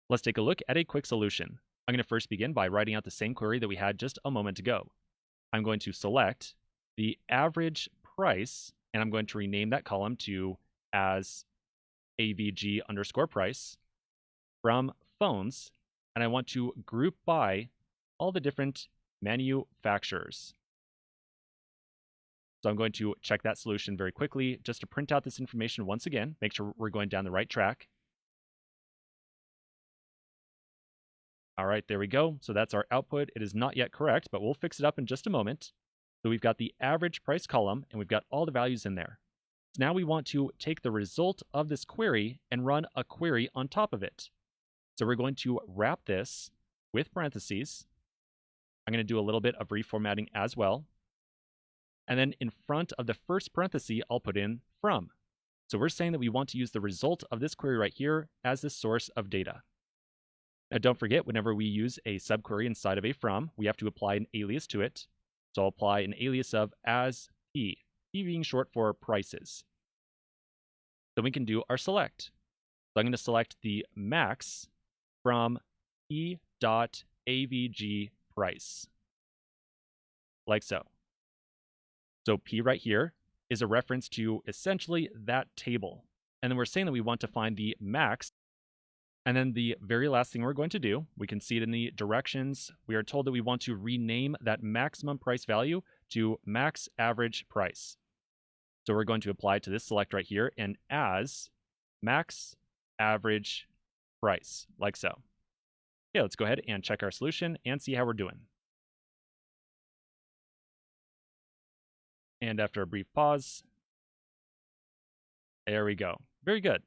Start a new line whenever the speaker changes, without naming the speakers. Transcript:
Let's take a look at a quick solution. I'm going to first begin by writing out the same query that we had just a moment ago. I'm going to select the average price, and I'm going to rename that column to as AVG_price from phones, and I want to group by all the different manufacturers. So I'm going to check that solution very quickly just to print out this information once again, make sure we're going down the right track. All right, there we go. So that's our output. It is not yet correct, but we'll fix it up in just a moment. So we've got the average price column, and we've got all the values in there. So now we want to take the result of this query and run a query on top of it. So we're going to wrap this with parentheses. I'm going to do a little bit of reformatting as well. And then in front of the first parenthesis, I'll put in from. So we're saying that we want to use the result of this query right here as the source of data. Now don't forget, whenever we use a subquery inside of a from, we have to apply an alias to it. So I'll apply an alias of as P, P being short for prices. Then we can do our select. So I'm going to select the max from P.AVG_price, like so. So P right here is a reference to essentially that table. And then we're saying that we want to find the max. And then the very last thing we're going to do, we can see it in the directions. We are told that we want to rename that maximum price value to max average price. So we're going to apply to this select right here and as max average price, like so. Okay, let's go ahead and check our solution and see how we're doing. And after a brief pause, there we go. Very good.